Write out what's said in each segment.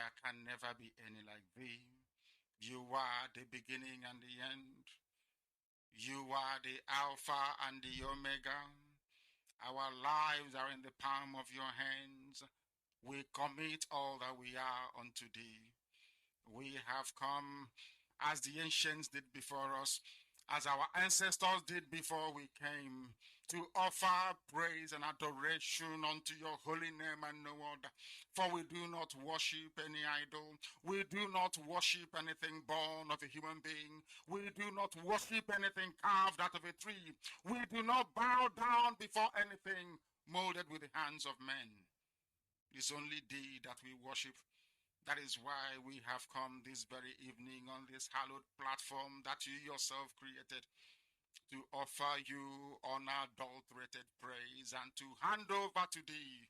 There can never be any like thee. You are the beginning and the end. You are the Alpha and the Omega. Our lives are in the palm of your hands. We commit all that we are unto thee. We have come as the ancients did before us, as our ancestors did before we came, to offer praise and adoration unto your holy name and no other. For we do not worship any idol. We do not worship anything born of a human being. We do not worship anything carved out of a tree. We do not bow down before anything molded with the hands of men. It's only thee that we worship. That is why we have come this very evening on this hallowed platform that you yourself created, to offer you unadulterated praise and to hand over to thee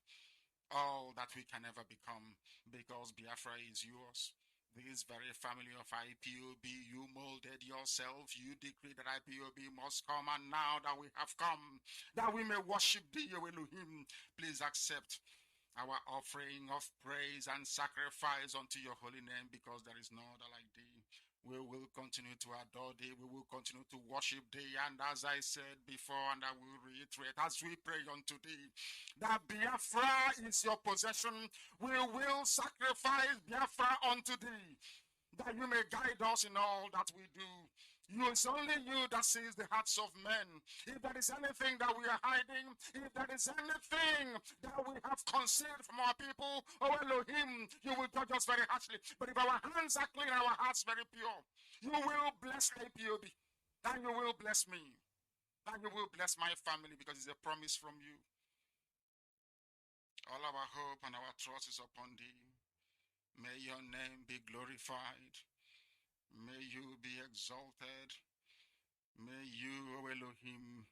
all that we can ever become, because Biafra is yours. This very family of IPOB, you molded yourself. You decreed that IPOB must come, and now that we have come, that we may worship thee, O Elohim, please accept our offering of praise and sacrifice unto your holy name, because there is no other like thee. We will continue to adore thee. We will continue to worship thee. And as I said before, and I will reiterate, as we pray unto thee, that Biafra is your possession, we will sacrifice Biafra unto thee, that you may guide us in all that we do. It's only you that sees the hearts of men. If there is anything that we are hiding, if there is anything that we have concealed from our people, oh Elohim, you will judge us very harshly. But if our hands are clean, our hearts very pure, you will bless IPOB, and you will bless me, and you will bless my family, because it's a promise from you. All our hope and our trust is upon thee. May your name be glorified. May you be exalted. May you, O Elohim,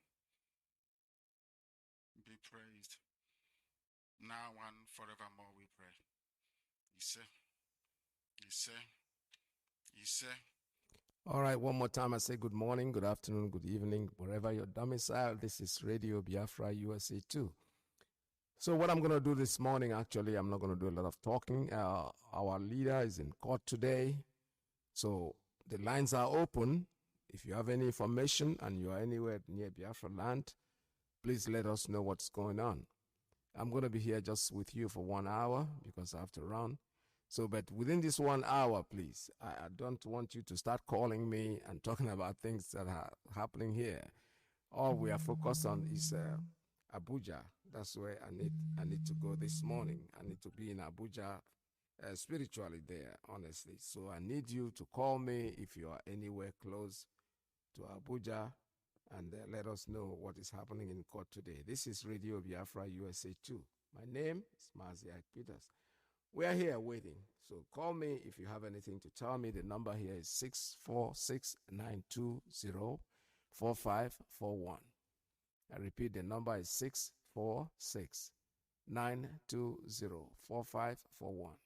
be praised. Now and forevermore we pray. Ise, Ise, Ise. All right, one more time I say good morning, good afternoon, good evening, wherever you're domiciled. This is Radio Biafra USA 2. So what I'm going to do this morning, actually, I'm not going to do a lot of talking. Our leader is in court today. So the lines are open. If you have any information and you are anywhere near Biafra land, please let us know what's going on. I'm going to be here just with you for 1 hour because I have to run. So, but within this 1 hour, please, I don't want you to start calling me and talking about things that are happening here. All we are focused on is Abuja. That's where I need to go this morning. I need to be in Abuja spiritually there, honestly. So I need you to call me if you are anywhere close to Abuja, and let us know what is happening in court today. This is Radio Biafra USA 2. My name is MAZI IYKE. We are here waiting. So call me if you have anything to tell me. The number here is 646-920-4541. I repeat, the number is 646-920-4541.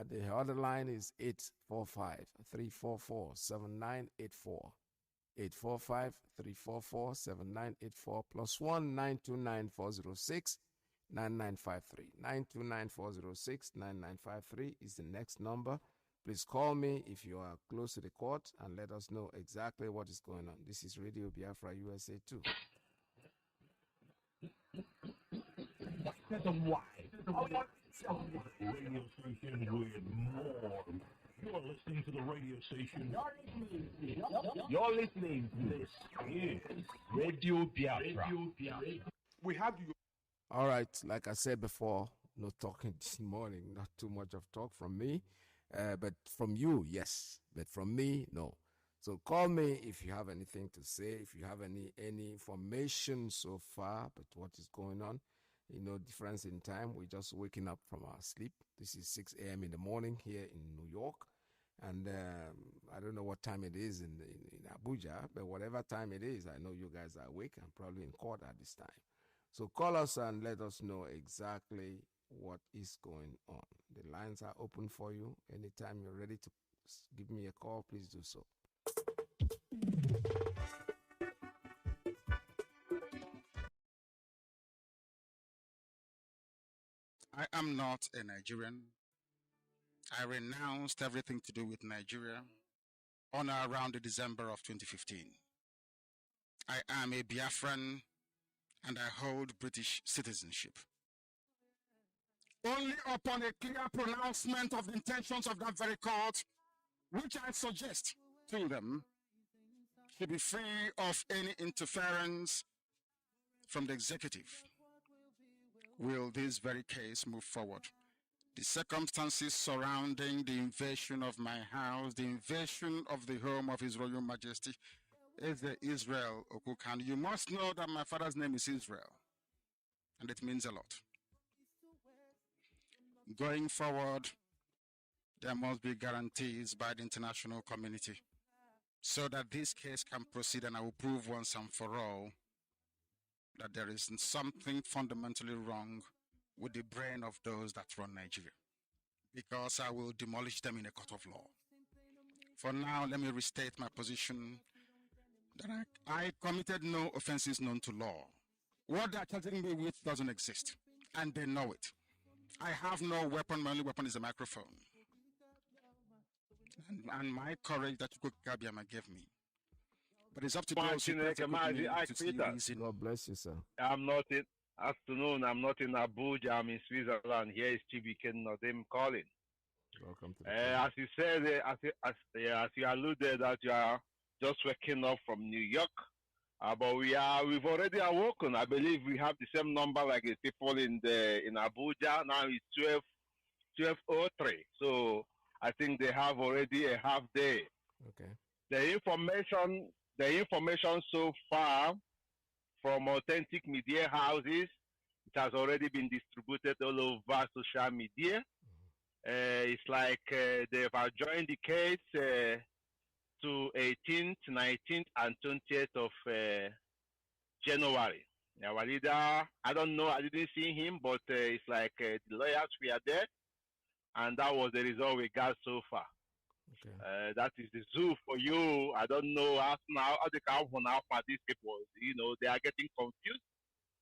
The other line is 845-344-7984. 845-344-7984 +1 929-406-9953. 929-406-9953 is the next number. Please call me if you are close to the court and let us know exactly what is going on. This is Radio Biafra USA 2. Radio station with more. You're listening to the radio station. You're listening to this. Is Radio Biafra. We have you. All right, like I said before, no talking this morning, not too much of talk from me, but from you, yes, but from me, no. So call me if you have anything to say, if you have any information so far, but what is going on. Difference in time. We're just waking up from our sleep. This is 6 a.m. in the morning here in New York. And I don't know what time it is in Abuja, but whatever time it is, I know you guys are awake and probably in court at this time. So call us and let us know exactly what is going on. The lines are open for you. Anytime you're ready to give me a call, please do so. I am not a Nigerian. I renounced everything to do with Nigeria on or around December of 2015. I am a Biafran and I hold British citizenship. Only upon a clear pronouncement of the intentions of that very court, which I suggest to them, to be free of any interference from the executive, will this very case move forward. The circumstances surrounding the invasion of my house, the invasion of the home of His Royal Majesty, is the Israel Okukan. You must know that my father's name is Israel, and it means a lot. Going forward, there must be guarantees by the international community so that this case can proceed, and I will prove once and for all that there is something fundamentally wrong with the brain of those that run Nigeria, because I will demolish them in a court of law. For now, let me restate my position that I committed no offenses known to law. What they're charging me with doesn't exist, and they know it. I have no weapon. My only weapon is a microphone. And my courage that Gabiama gave me. But it's up to those who MAZI IYKE. God bless you, sir. I'm not in Abuja. I'm in Switzerland. Here is TBK Nnamdi calling. Welcome to the as you said, as you alluded that you are just waking up from New York, but we've already awoken. I believe we have the same number like the people in Abuja. Now it's 12:03. So I think they have already a half day. Okay. The information so far from authentic media houses, it has already been distributed all over social media. It's like they've adjourned the case to 18th, 19th, and 20th of January. Our leader, I don't know, I didn't see him, but it's like the lawyers were there, and that was the result we got so far. Okay. That is the zoo for you. I don't know how they can now for these people. You know, they are getting confused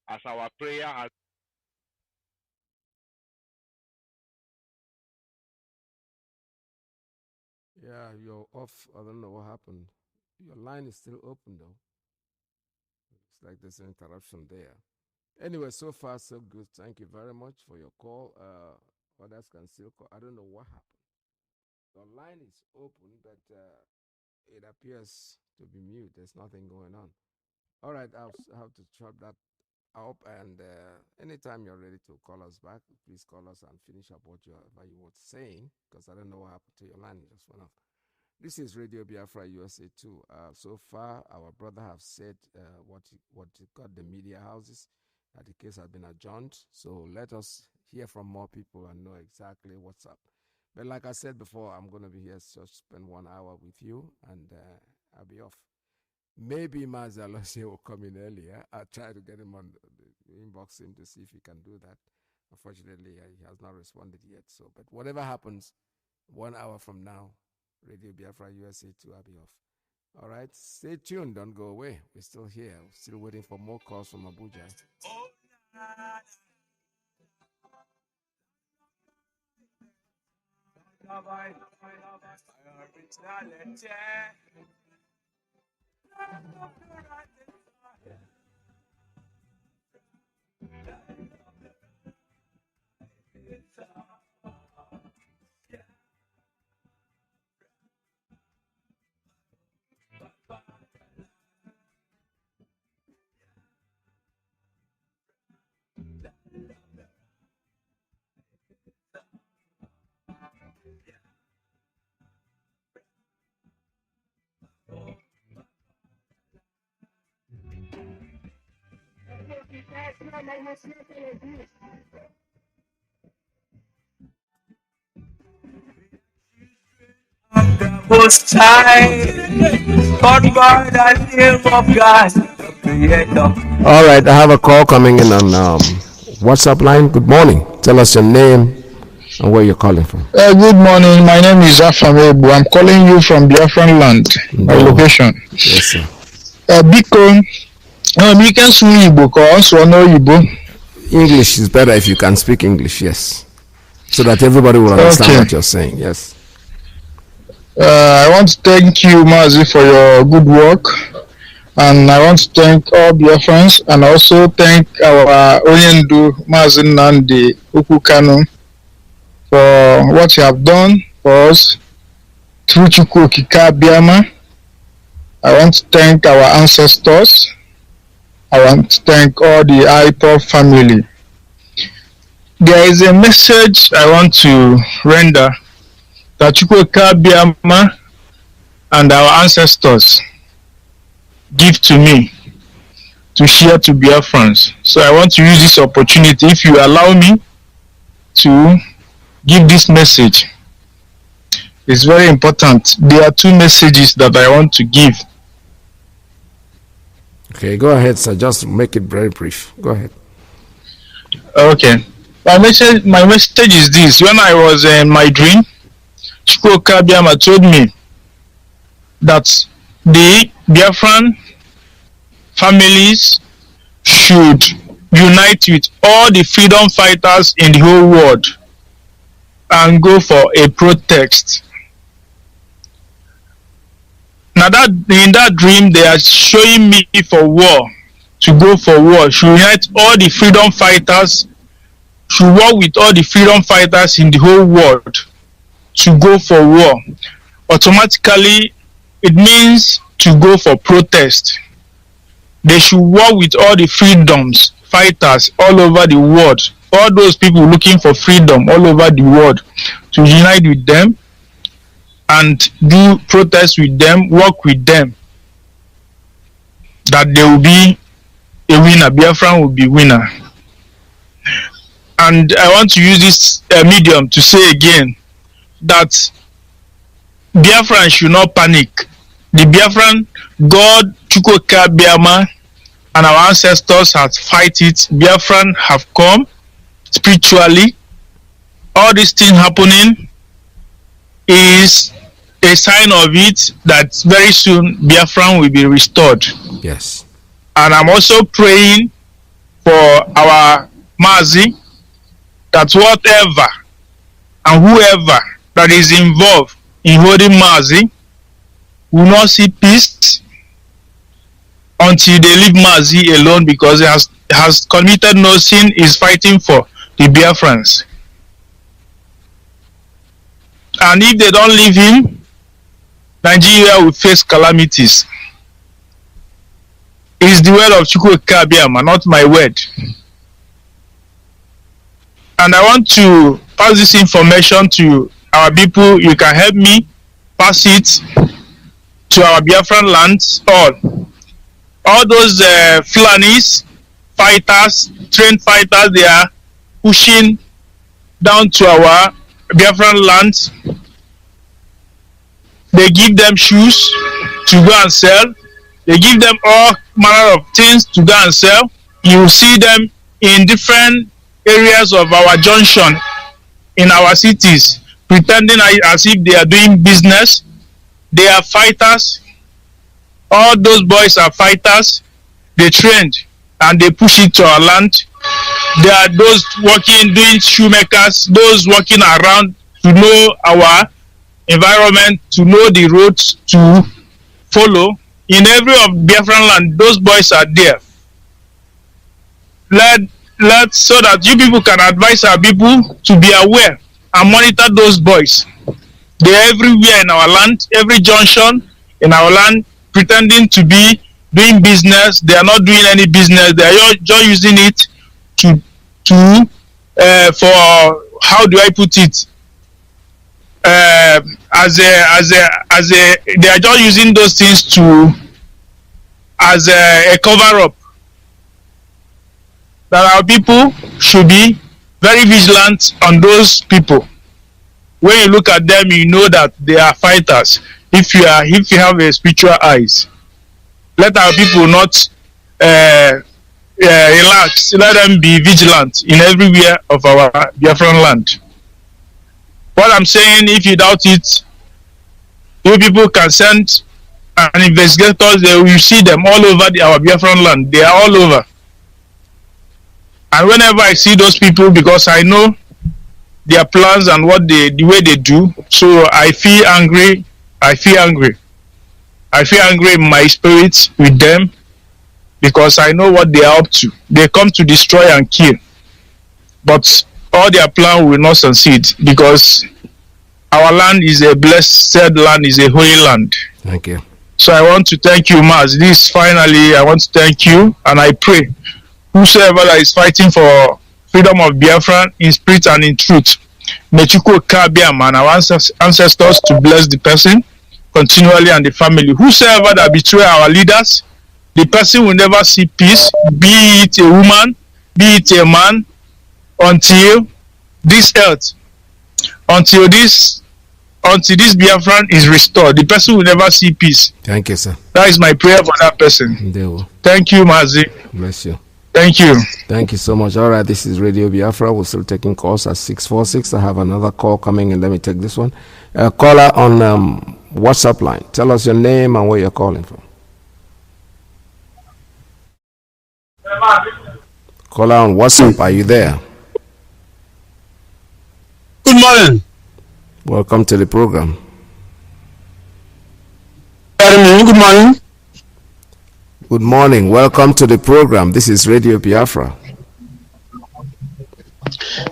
as our prayer has. Yeah, you're off. I don't know what happened. Your line is still open, though. It's like there's an interruption there. Anyway, so far, so good. Thank you very much for your call. Others can still call. I don't know what happened. Your line is open, but it appears to be mute. There's nothing going on. All right, I'll have to chop that up. And anytime you're ready to call us back, please call us and finish up what you were saying, because I don't know what happened to your line. It just went off. This is Radio Biafra USA 2. So far, our brother have said what got the media houses, that the case has been adjourned. So let us hear from more people and know exactly what's up. But like I said before, I'm going to be here just spend 1 hour with you, and I'll be off. Maybe MAZI ALOZIE will come in earlier. I'll try to get him on the inbox him to see if he can do that. Unfortunately, he has not responded yet. So, but whatever happens, 1 hour from now, Radio Biafra USA 2, I'll be off. All right, stay tuned. Don't go away. We're still here. We're still waiting for more calls from Abuja. Most high, God by the name of God, the Creator. All right, I have a call coming in on WhatsApp line. Good morning. Tell us your name and where you're calling from. Good morning. My name is Afamebu. I'm calling you from Biafran land. My location. Yes, sir. Biko, you can speak Igbo, cause or no Igbo. English is better if you can speak English. Yes. so that everybody will understand what you're saying. Yes. I want to thank you, MAZI, for your good work. And I want to thank all Biafrans and also thank our Oyendu MAZI Nnamdi Kanu for what you have done for us through Chukwu Okike Abiama. I want to thank our ancestors. I want to thank all the Ipob family. There is a message I want to render that Chukwu Okike Abiama and our ancestors give to me to share to Biafrans. So I want to use this opportunity, if you allow me, to give this message. It's very important. There are two messages that I want to give. Okay, go ahead, sir. Just make it very brief. Go ahead. Okay. My message is this. When I was in my dream, Chukwu Okike Abiama told me that the Biafran families should unite with all the freedom fighters in the whole world and go for a protest. Now that in that dream they are showing me for war, to go for war, should unite all the freedom fighters, should work with all the freedom fighters in the whole world to go for war. Automatically it means to go for protest. They should work with all the freedoms fighters all over the world, all those people looking for freedom all over the world, to unite with them and do protest with them, work with them, that there will be a winner. Biafran will be winner. And I want to use this medium to say again that Biafran should not panic. The Biafran, God, Chukwu Okike Abiama, and our ancestors have fight it. Biafran have come spiritually. All this thing happening is a sign of it that very soon Biafran will be restored. Yes. And I'm also praying for our MAZI, that whatever and whoever that is involved in holding MAZI will not see peace until they leave MAZI alone, because he has committed no sin, is fighting for the Biafrans. And if they don't leave him, Nigeria will face calamities. It is the word of Chukwu Okike Abiama, not my word. And I want to pass this information to our people. You can help me pass it to our Biafran lands. All those Fulanis, fighters, trained fighters, they are pushing down to our Biafran lands. They give them shoes to go and sell. They give them all manner of things to go and sell. You will see them in different areas of our junction in our cities, pretending as if they are doing business. They are fighters. All those boys are fighters. They trained and they push it to our land. There are those working, doing shoemakers, those working around to know our environment, to know the roads to follow. In every of Biafran land, those boys are there. So that you people can advise our people to be aware and monitor those boys. They are everywhere in our land, every junction in our land, pretending to be doing business. They are not doing any business. They are just using it for, how do I put it? They are just using those things as a cover up. That our people should be very vigilant on those people. When you look at them, you know that they are fighters. If you have a spiritual eyes, let our people not relax. Let them be vigilant in everywhere of our Biafran land. What I'm saying, if you doubt it, you people can send an investigators. They will see them all over our Biafran land. They are all over. And whenever I see those people, because I know their plans and the way they do. So I feel angry. I feel angry in my spirit with them, because I know what they are up to. They come to destroy and kill, but all their plan will not succeed, because our land is a blessed land, is a holy land. Thank you. So I want to thank you, Maz. This finally, I want to thank you, and I pray whosoever that is fighting for freedom of Biafra in spirit and in truth, may Chukwu Kabiam and our ancestors to bless the person continually and the family. Whosoever that betray our leaders, the person will never see peace, be it a woman, be it a man, until this earth, until this Biafran is restored. The person will never see peace. Thank you, sir. That is my prayer for that person. Thank you, Mazi. Bless you. Thank you. Thank you so much. All right, this is Radio Biafra. We're still taking calls at 646. I have another call coming in. Let me take this one. Caller on WhatsApp line. Tell us your name and where you're calling from. Caller on WhatsApp, are you there? Good morning. Welcome to the program. Good morning. Good morning. Welcome to the program. This is Radio Biafra.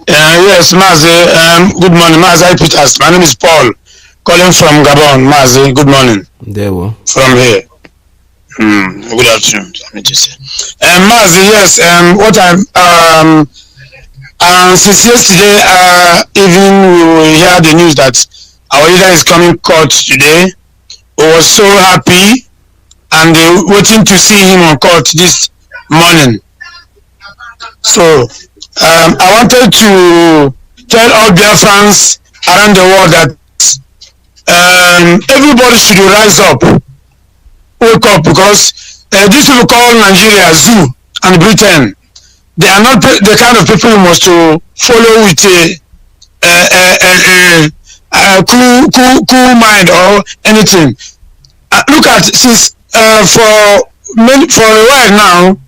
Yes, Mazi. Good morning, Mazi. My name is Paul, calling from Gabon. Mazi, good morning. There we go. From here. Good afternoon. Let me just say. Mazi, yes. What since yesterday even we heard the news that our leader is coming court today. We were so happy and waiting to see him on court this morning. So I wanted to tell all Biafrans around the world that everybody should rise up, wake up, because these people call Nigeria zoo and Britain. They are not the kind of people you must to follow with a cool mind or anything. Look at, since for a while now,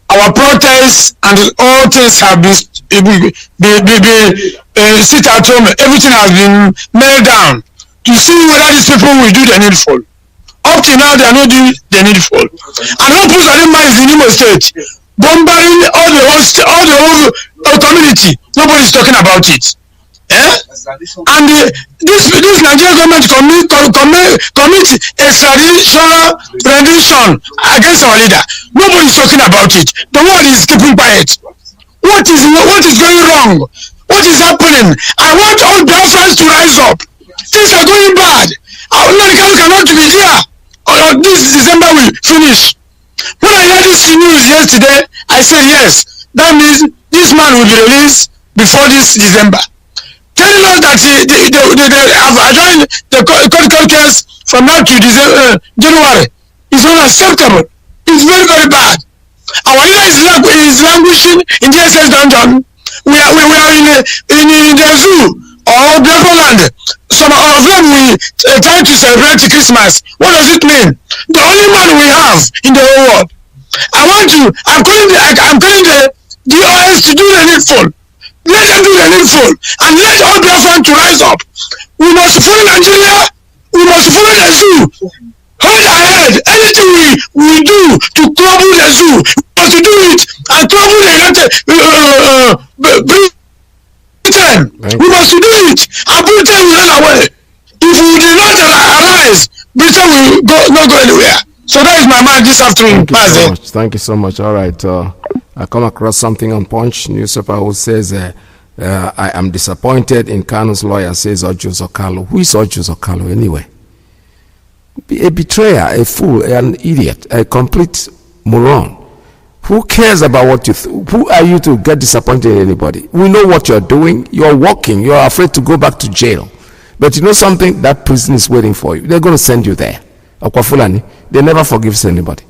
our protests and all things have been sit at home. Everything has been nailed down to see whether these people will do the needful. Up till now, they are not doing the needful. And what puts is in Imo State, bombarding all the whole community. Nobody is talking about it. And this Nigerian government commit extraditional rendition against our leader. Nobody is talking about it. The world is keeping quiet. What is going wrong? What is happening? I want all Biafrans to rise up. Things are going bad. Our Americans cannot be here. Or this December will finish. When I heard this news yesterday, I said yes. That means this man will be released before this December. Telling us that they have adjourned the court case from now to January is unacceptable. It's very, very bad. Our leader is languishing in the SS dungeon. We are in the zoo or Biafra land. Some of them we try to celebrate Christmas. What does it mean? The only man we have in the whole world. I'm calling the DOS to do the needful. Let them do the needful, and let all Biafrans to rise up. We must follow Nigeria. We must follow the zoo. Hold ahead. Anything we do to crumble the zoo, we must do it and crumble the Britain. We must do it, and Britain will run away. If we do not arise, Britain will not go anywhere. So that is my mind this afternoon. Thank you so much. All right. I come across something on Punch newspaper who says, I am disappointed in Kanu's lawyer, says HAUSA-SERVICE. Who is HAUSA-SERVICE anyway? A betrayer, a fool, an idiot, a complete moron. Who cares about what you who are you to get disappointed in anybody? We know what you're doing. You're walking. You're afraid to go back to jail. But you know something? That prison is waiting for you. They're going to send you there. Akwafulani, they never forgives anybody.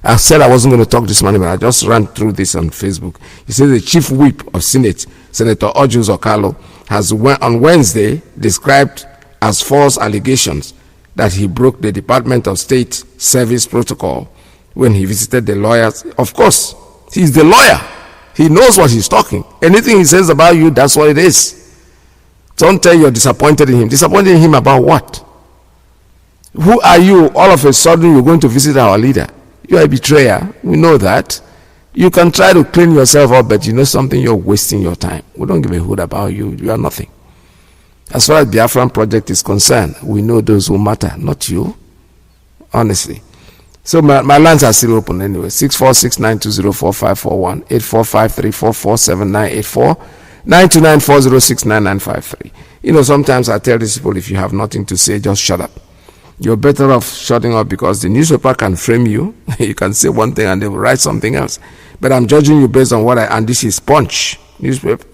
I said I wasn't going to talk this morning, but I just ran through this on Facebook. He says the chief whip of Senate, Senator HAUSA-SERVICE, has on Wednesday described as false allegations that he broke the Department of State service protocol when he visited the lawyers. Of course, he's the lawyer. He knows what he's talking. Anything he says about you, that's what it is. Don't tell you're disappointed in him. Disappointed in him about what? Who are you? All of a sudden you're going to visit our leader. You are a betrayer. We know that. You can try to clean yourself up, but you know something, you're wasting your time. We don't give a hoot about you. You are nothing. As far as the Biafran project is concerned, we know those who matter, not you. Honestly. So my lines are still open anyway. 646-920-4541, 845-344-7984, 929-406-9953. You know, sometimes I tell these people, if you have nothing to say, just shut up. You're better off shutting up, because the newspaper can frame you. You can say one thing and they will write something else. But I'm judging you based on what and this is Punch newspaper.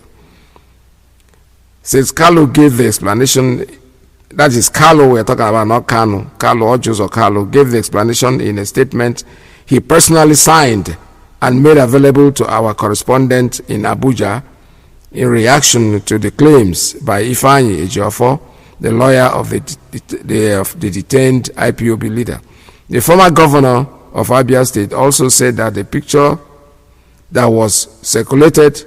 Says Carlo gave the explanation. That is Carlo we're talking about, not Kanu. Carlo Ojos or Carlo gave the explanation in a statement he personally signed and made available to our correspondent in Abuja in reaction to the claims by Ifeanyi Ejiofor, the lawyer of the detained IPOB leader. The former governor of Abia State also said that the picture that was circulated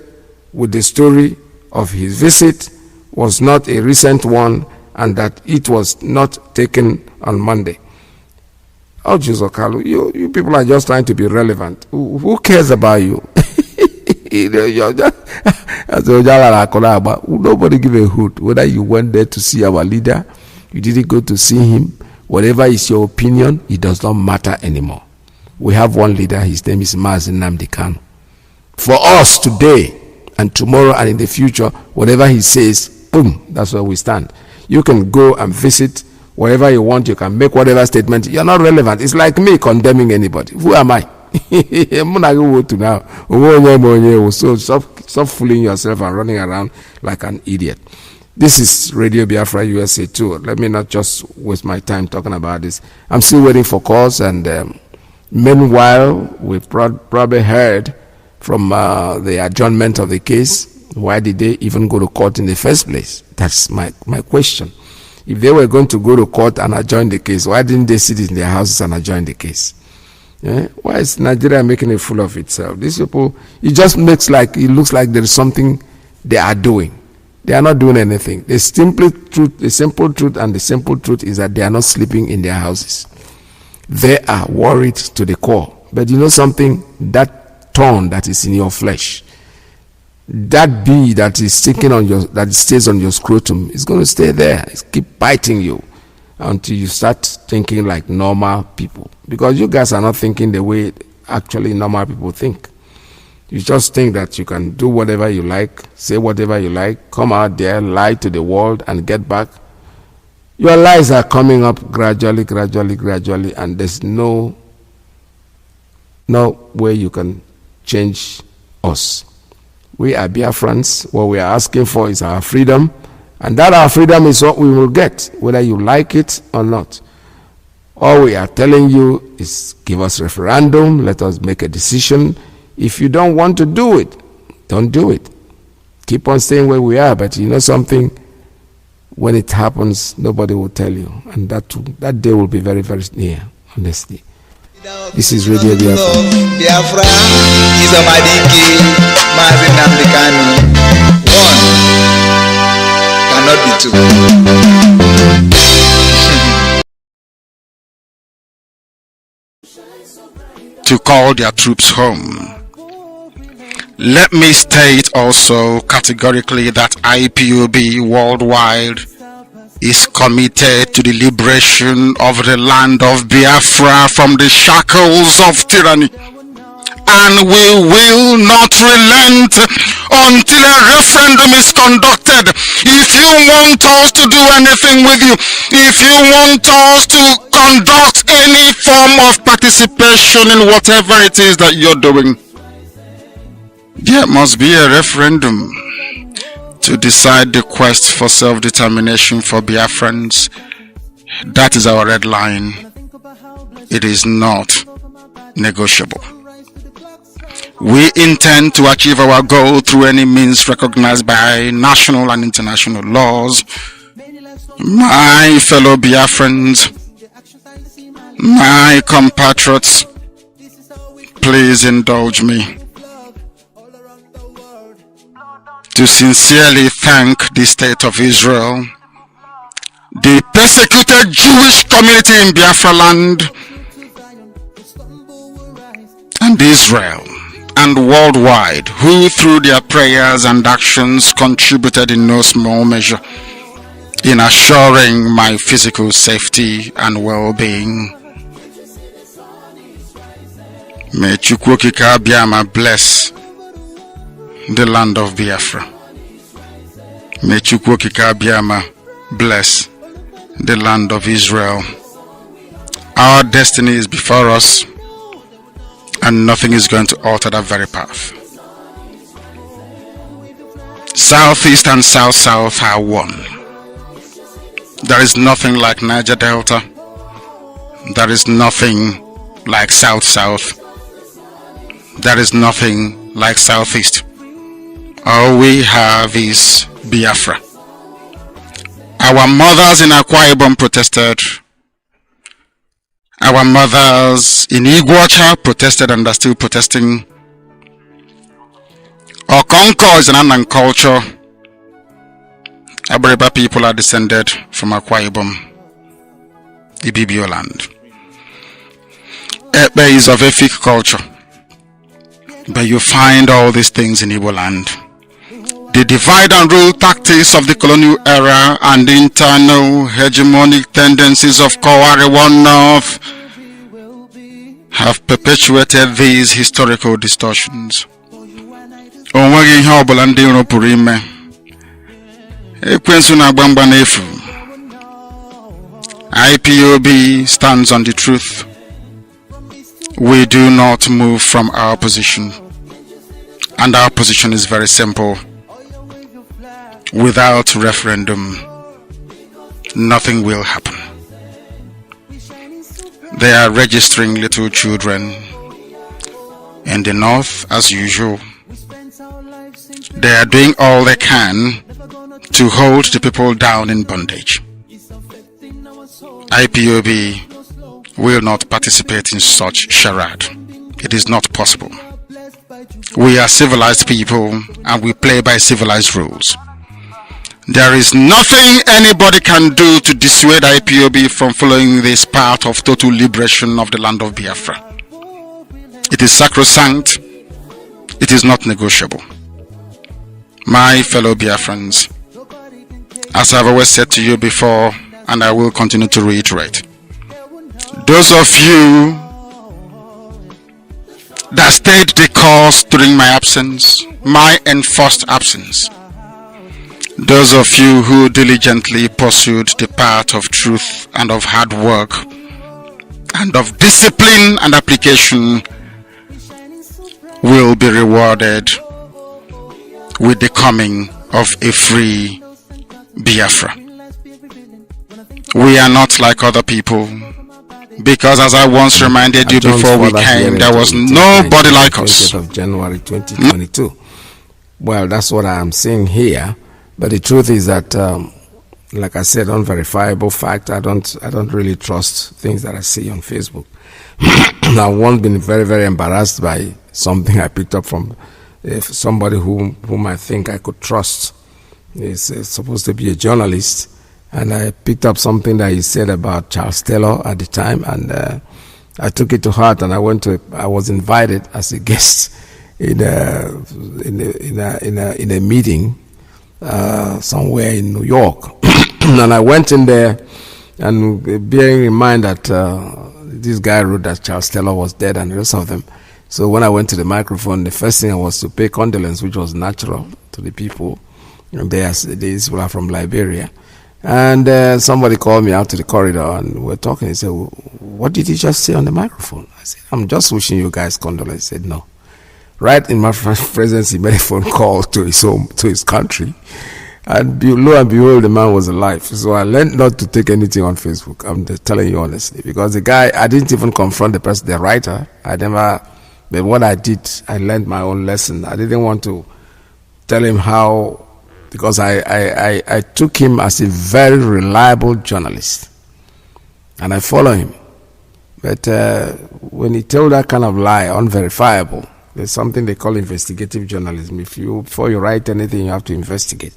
with the story of his visit was not a recent one and that it was not taken on Monday. Oh, Jesus, Carlo, you people are just trying to be relevant. Who cares about you? Nobody give a hoot whether you went there to see our leader, you didn't go to see him. Whatever is your opinion, it does not matter anymore. We have one leader, his name is MAZI Nnamdi. For us today and tomorrow and in the future, whatever he says, boom, that's where we stand. You can go and visit wherever you want, you can make whatever statement. You're not relevant. It's like me condemning anybody. Who am I? So stop fooling yourself and running around like an idiot. This is Radio Biafra USA 2. Let me not just waste my time talking about this. I'm still waiting for calls, and meanwhile, we've probably heard from the adjournment of the case. Why did they even go to court in the first place? That's my question. If they were going to go to court and adjourn the case, why didn't they sit in their houses and adjourn the case? Yeah? Why is Nigeria making a fool of itself? These people, it just looks like there is something they are doing. They are not doing anything. The simple truth is that they are not sleeping in their houses. They are worried to the core. But you know something? That thorn that is in your flesh, that bee that is sticking on your, that stays on your scrotum, is going to stay there. It's keep biting you until you start thinking like normal people. Because you guys are not thinking the way actually normal people think. You just think that you can do whatever you like, say whatever you like, come out there, lie to the world, and get back. Your lies are coming up gradually, and there's no way you can change us. We are Biafrans. What we are asking for is our freedom, and that our freedom is what we will get, whether you like it or not. All we are telling you is give us referendum, let us make a decision. If you don't want to do it, don't do it. Keep on staying where we are, but you know something? When it happens, nobody will tell you, and that day will be very, very near, honestly. This is Radio Biafra. Biafra is a MAZI IYKE, MAZI Nnamdi. One cannot be two. To call their troops home. Let me state also categorically that IPOB worldwide is committed to the liberation of the land of Biafra from the shackles of tyranny, and we will not relent until a referendum is conducted. If you want us to do anything with you, if you want us to conduct any form of participation in whatever it is that you're doing, there must be a referendum to decide the quest for self-determination for Biafrans. That is our red line. It is not negotiable. We intend to achieve our goal through any means recognized by national and international laws. My fellow Biafrans, my compatriots, please indulge me. to sincerely thank the State of Israel, the persecuted Jewish community in Biafra land, and Israel, and worldwide, who through their prayers and actions contributed in no small measure in assuring my physical safety and well-being. May Chukwu Okike Abiama bless the land of Biafra. May Chukwu Okike Abiama bless the land of Israel. Our destiny is before us, and nothing is going to alter that very path. Southeast and South-South are one. There is nothing like Niger Delta. There is nothing like South-South. There is nothing like Southeast. All we have is Biafra. Our mothers in Akwa Ibom protested. Our mothers in Iguacha protested and are still protesting. Okonko is an Annan culture. Abariba people are descended from Akwa Ibom, Ibibio land. Ekpe is of Efik culture. But you find all these things in Igbo land. The divide and rule tactics of the colonial era and the internal hegemonic tendencies of Kowari One North have perpetuated these historical distortions. Onwegi ihe ọbụla ndị iro pụrụ ime. Ekwensu na gbangba n'efu. IPOB stands on the truth. We do not move from our position, and our position is very simple. Without referendum, nothing will happen. They are registering little children in the north as usual. They are doing all they can to hold the people down in bondage. IPOB will not participate in such charade. It is not possible. We are civilized people and we play by civilized rules. There is nothing anybody can do to dissuade IPOB from following this path of total liberation of the land of Biafra. It is sacrosanct. It is not negotiable. My fellow Biafrans, as I've always said to you before, and I will continue to reiterate, those of you that stayed the course during my absence, my enforced absence, those of you who diligently pursued the path of truth and of hard work and of discipline and application will be rewarded with the coming of a free Biafra. We are not like other people, because as I once reminded you before we came, there was nobody like us. 20th of January 2022. Well, that's what I'm saying here. But the truth is that, like I said, unverifiable fact. I don't really trust things that I see on Facebook. I've once been very, very embarrassed by something I picked up from somebody whom I think I could trust. He's supposed to be a journalist, and I picked up something that he said about Charles Taylor at the time, and I took it to heart, and I was invited as a guest in a meeting somewhere in New York. And I went in there, and bearing in mind that this guy wrote that Charles Taylor was dead and the rest of them. So when I went to the microphone, the first thing I was to pay condolence, which was natural to the people. These people are from Liberia. And somebody called me out to the corridor, and we were talking. He said, "What did you just say on the microphone?" I said, "I'm just wishing you guys condolence." He said, "No." Right in my presence, he made a phone call to his home, to his country. And lo and behold, the man was alive. So I learned not to take anything on Facebook. I'm just telling you honestly. Because the guy, I didn't even confront the person, the writer. But what I did, I learned my own lesson. I didn't want to tell him how, because I took him as a very reliable journalist. And I follow him. But when he told that kind of lie, unverifiable, There's something they call investigative journalism. Before you write anything, you have to investigate.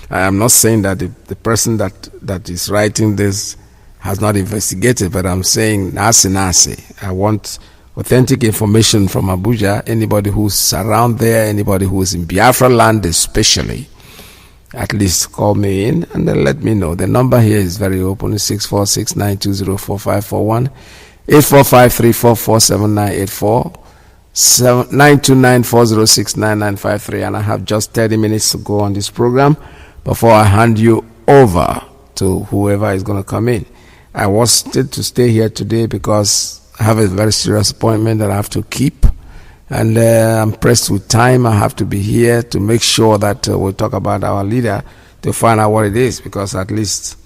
I am not saying that the person that is writing this has not investigated, but I'm saying nasi. I want authentic information from Abuja. Anybody who's around there, anybody who's in Biafra land especially, at least call me in and then let me know. The number here is very open. It's 646-920-4541, 845-344-7984, 929-406-9953. And I have just 30 minutes to go on this program before I hand you over to whoever is going to come in. I was to stay here today because I have a very serious appointment that I have to keep. And I'm pressed with time. I have to be here to make sure that we'll talk about our leader to find out what it is, because at least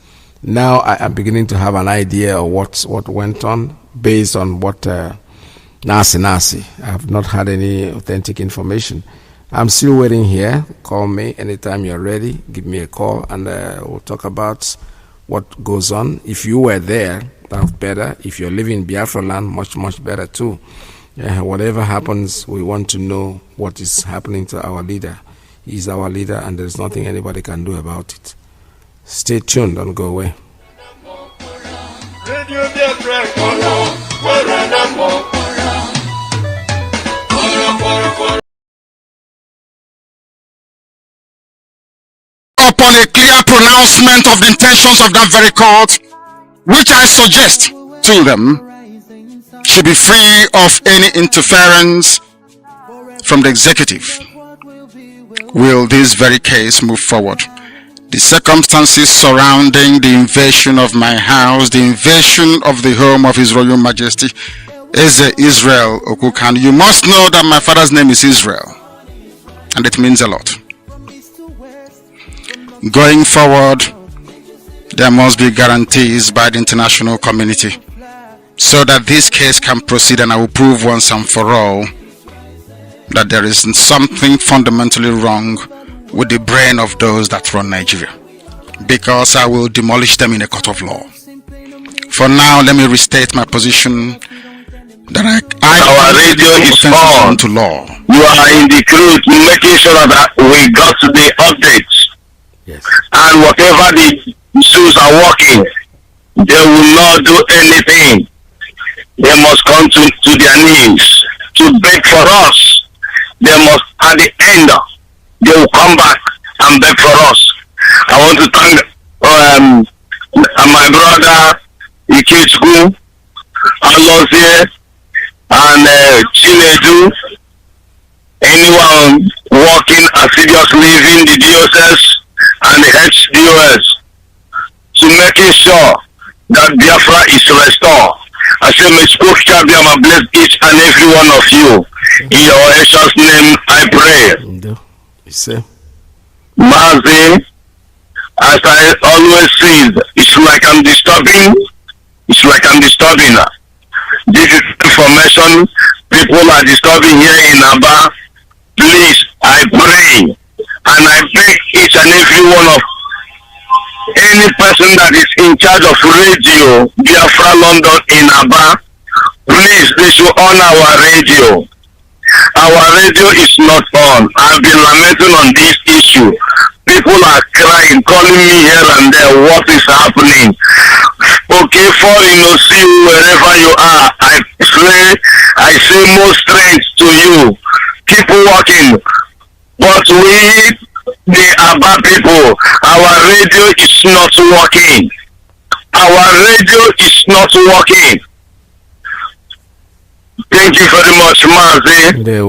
now I am beginning to have an idea of what went on based on what Nasi. I have not had any authentic information. I'm still waiting here. Call me anytime you're ready. Give me a call and we'll talk about what goes on. If you were there, that's better. If you're living in Biafra land, much, much better too. Whatever happens, we want to know what is happening to our leader. He's our leader, and there's nothing anybody can do about it. Stay tuned, don't go away. Upon a clear pronouncement of the intentions of that very court, which I suggest to them should be free of any interference from the executive, will this very case move forward. The circumstances surrounding the invasion of my house, the invasion of the home of His Royal Majesty Israel Okukan. You must know that my father's name is Israel, and it means a lot. Going forward, there must be guarantees by the international community so that this case can proceed, and I will prove once and for all that there is something fundamentally wrong with the brain of those that run Nigeria, because I will demolish them in a court of law. For now, let me restate my position that our radio is on to law. You are in the crew making sure that we got the updates. Yes. And whatever the issues are working, they will not do anything. They must come to their knees to beg for us. They must, at the end, they will come back and beg for us. I want to thank my brother Ikechukwu, ALOZIE, and Chinedu, anyone working assiduously in the DOS and the HDOS, to making sure that Biafra is restored. I say, may Spokesman bless each and every one of you. In your precious name, I pray. Mazi, as I always say, it's like I'm disturbing. This is information people are disturbing here in Aba. Please, I pray, and I beg each and every one of any person that is in charge of Radio Biafra London in Aba, please, they should on our radio. Our radio is not on. I've been lamenting on this issue. People are crying, calling me here and there. What is happening? Okay, for see wherever you are. I say more strength to you. Keep working. But we, the Aba people, our radio is not working. Our radio is not working. Thank you very much, Mazi. May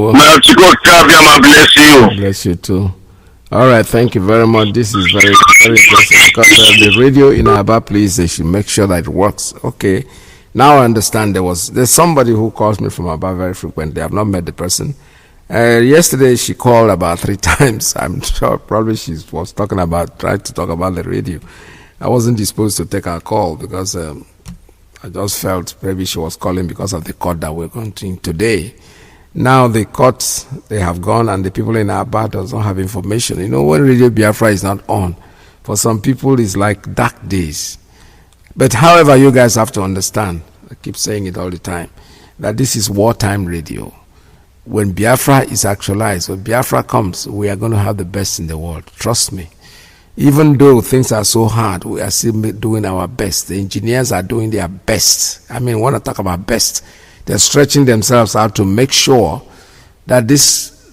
bless you. Bless you too. All right, thank you very much. This is very, very interesting because the radio in Aba, please, they should make sure that it works. Okay, now I understand there's somebody who calls me from Aba very frequently. I've not met the person. Yesterday she called about 3 times. I'm sure probably she was trying to talk about the radio. I wasn't disposed to take her call because I just felt maybe she was calling because of the court that we're going to today. Now the courts, they have gone, and the people in Aba does not have information. You know, when Radio Biafra is not on, for some people it's like dark days. But however, you guys have to understand, I keep saying it all the time, that this is wartime radio. when Biafra is actualized, when Biafra comes, we are going to have the best in the world. Trust me. Even though things are so hard, we are still doing our best. The engineers are doing their best. I mean, when I talk about best, they're stretching themselves out to make sure that this,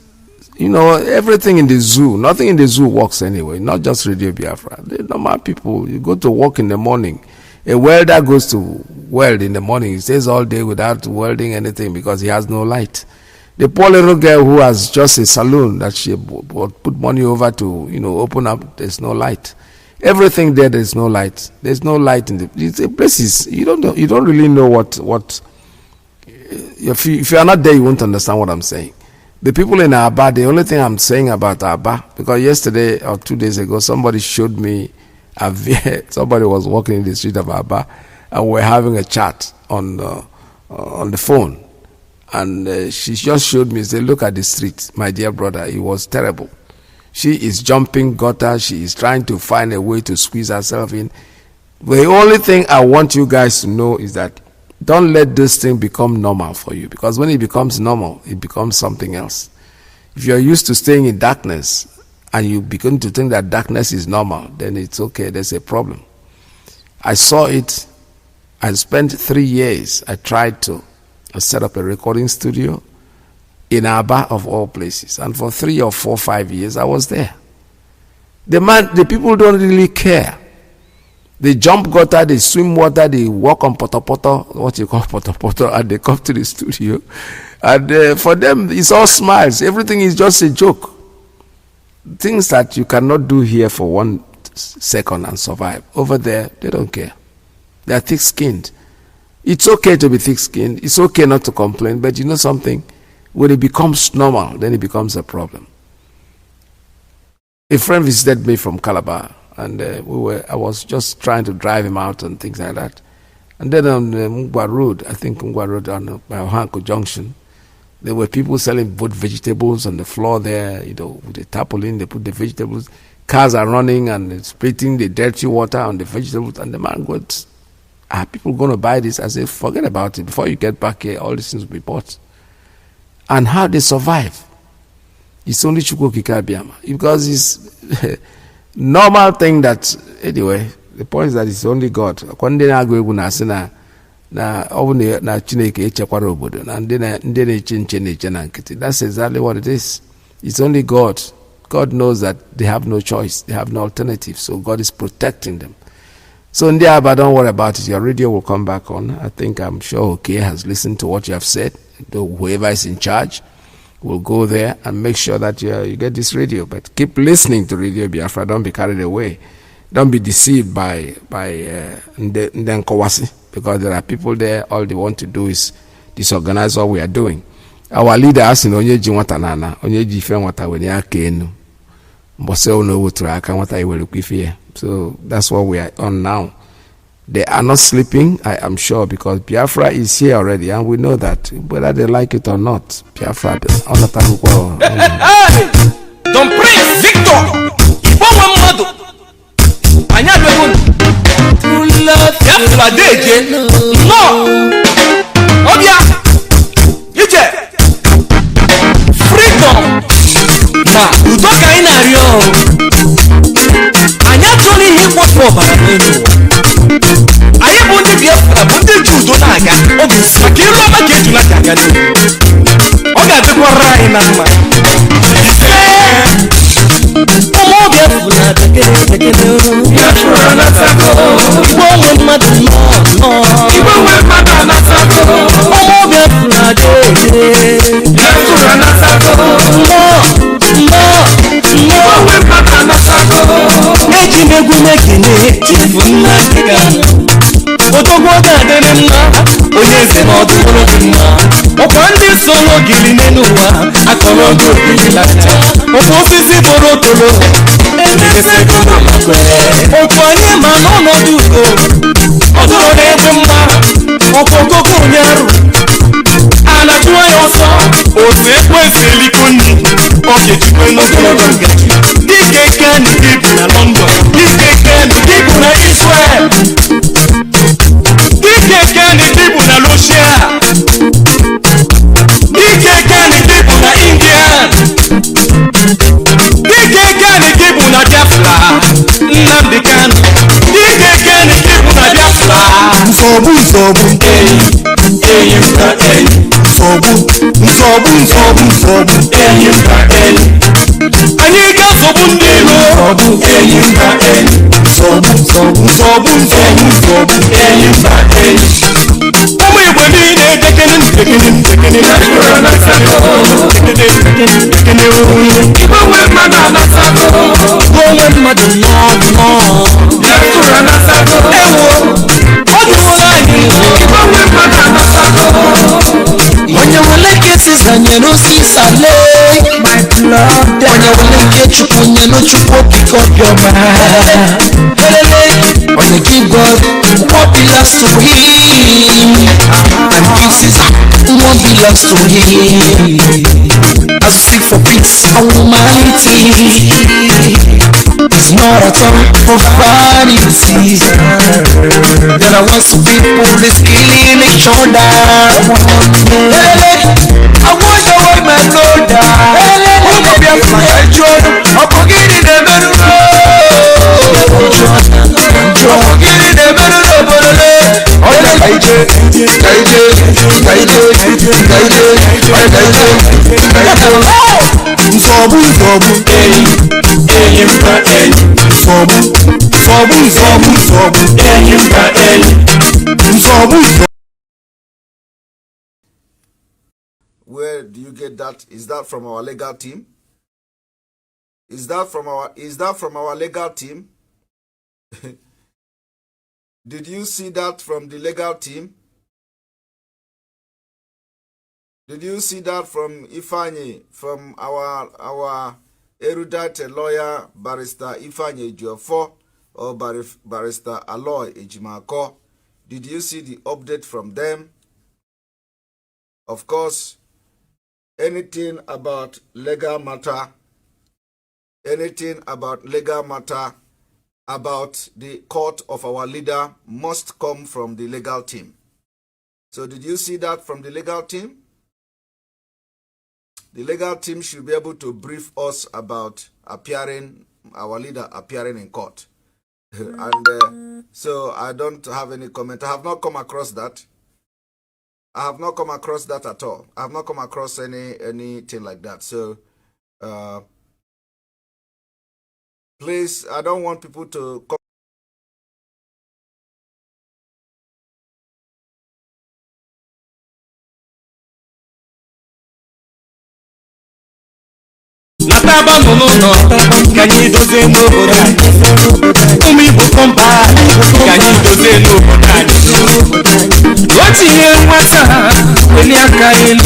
you know, everything in the zoo, nothing in the zoo works anyway, not just Radio Biafra. The normal people, you go to work in the morning. A welder goes to weld in the morning. He stays all day without welding anything because he has no light. The poor little girl who has just a saloon that she put money over to, you know, open up, there's no light. Everything there's no light. There's no light in the places. You don't really know what. If you are not there, you won't understand what I'm saying. The people in Aba, the only thing I'm saying about Aba, because yesterday or 2 days ago, somebody showed me somebody was walking in the street of Aba, and we're having a chat on the phone. And she just showed me, said, look at the street, my dear brother. It was terrible. She is jumping gutter. She is trying to find a way to squeeze herself in. The only thing I want you guys to know is that don't let this thing become normal for you. Because when it becomes normal, it becomes something else. If you're used to staying in darkness and you begin to think that darkness is normal, then it's okay. There's a problem. I saw it. I spent 3 years. I tried to set up a recording studio in Aba of all places, and for 3 or 4 or 5 years I was there. The people don't really care. They jump gutter, they swim water, they walk on poto, what you call poto, and they come to the studio, and for them it's all smiles. Everything is just a joke. Things that you cannot do here for 1 second and survive, over there they don't care. They are thick-skinned. It's okay to be thick-skinned. It's okay not to complain. But you know something? When it becomes normal, then it becomes a problem. A friend visited me from Calabar, and I was just trying to drive him out and things like that. And then on Mungwa Road, I think Mungwa Road by Ohanko Junction, there were people selling both vegetables on the floor there, you know, with the tarpaulin, they put the vegetables. Cars are running and spitting the dirty water on the vegetables, and the man goes, are people going to buy this? I say, forget about it. Before you get back here, all these things will be bought. And how they survive, it's only Chukwu Kikabiama. Because it's normal thing that, anyway, the point is that it's only God. That's exactly what it is. It's only God. God knows that they have no choice. They have no alternative. So God is protecting them. So India, but don't worry about it. Your radio will come back on. I'm sure OK has listened to what you have said. Whoever is in charge will go there and make sure that you get this radio. But keep listening to Radio Biafra. Don't be carried away. Don't be deceived by Nkowasi, because there are people there. All they want to do is disorganize what we are doing. Our leader has in Onyeji Watanana, Onyeji Fen Wata when ya kenu. Mbose ono wutraka wata iwelukifie. So that's what we are on now. They are not sleeping, I am sure, because Biafra is here already, and we know that, whether they like it or not. Biafra, Don't praise Victor! Biafra deje! No! Obia! Ije! Freedom! Na, utoka ina rio! Anya choni hii kwa bara nenu. Aye bundi Biafra, bundi judo na aga. Obi, makiro makeju na aga nenu. Oga tukwa rai na ma. Omo Biafra tekele. Biafra na tako. Iwo madu no. Iwo madu na tako. Omo Biafra deje. Biafra na tako. No. Eji megwu mekene chifu nna dịga odogwu oge adịrị mma onye eze na ọdụrụ dị mma ọkwa ndị solo gili n'elu ụwa akọrọ oge ogili lacha ọkwa osisi boro toro emesegoro makwere okwu anyị ma n'ọnọdụ ugo ọdụrụ na-egbu mma ọkwa okoko onye arụ anachụọ ya ọsọ otu ekwesị eliko nni oge chukwe n'ogologo ngaji dike keni dịbụ na London dike keni dịbụ na Israel dike keni dịbụ na Russia dike keni dịbụ Nsobu nsobu eyimba nsobu nsobu nsobu nsobu eyimba anyị ga-asọgbu ndị ilo nsobu eyimba nsobu nsobu nsobu nsobu nsobu eyimba ụmụ Igbo niile dekene Igbo nwe mmadụ anasago onwe mmadụ n'ọdụmọ Biafra anasago ewo ọ dụwụla anyị Igbo nwe mmadụ anasago onye nwere ike sizanye n'osisi ale my blood onye nwere ike chukwu nye n'chukwu okike obiọma onye give God what belongs to him and gives his what belongs to him. I seek for peace almighty. It's not a time for vanity. There are lots of people that's killing each other. I wonder why my Lord Nsobu nsobu eyimba nsobu nsobu nsobu nsobu eyimba nsobu. Where do you get that? Is that from our legal team? Is that from our legal team? Did you see that from the legal team? Did you see that from Ifanye, from our erudite lawyer, Barrister Ifanye Ejiofor, or Barrister Aloy Ejimako? Did you see the update from them? Of course, anything about legal matter, about the court of our leader must come from the legal team. So did you see that from the legal team? The legal team should be able to brief us about our leader appearing in court. And so I don't have any comment. I have not come across that. I have not come across that at all. I have not come across anything like that. So please, I don't want people to come. Nataba n'ụlọ ka anyị dozie n'obodo anyị ụmụ Igbo kọmpa ka anyị dozie n'obodo anyị o tinye nwata weli aka elu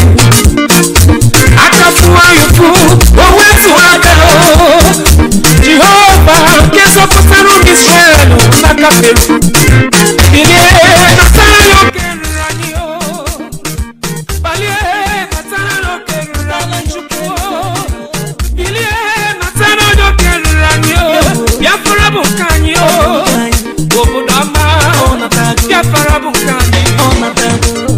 aka fụwa yufu o wetu aka Jehova nke zọpụtara ụmụ Israel n'aka Fero bilie natara ya oke ruru anyị balie natara ya oke ruru anyị Chukwu Biafra bụ nke anyị obodo ọma Biafra bụ nke anyị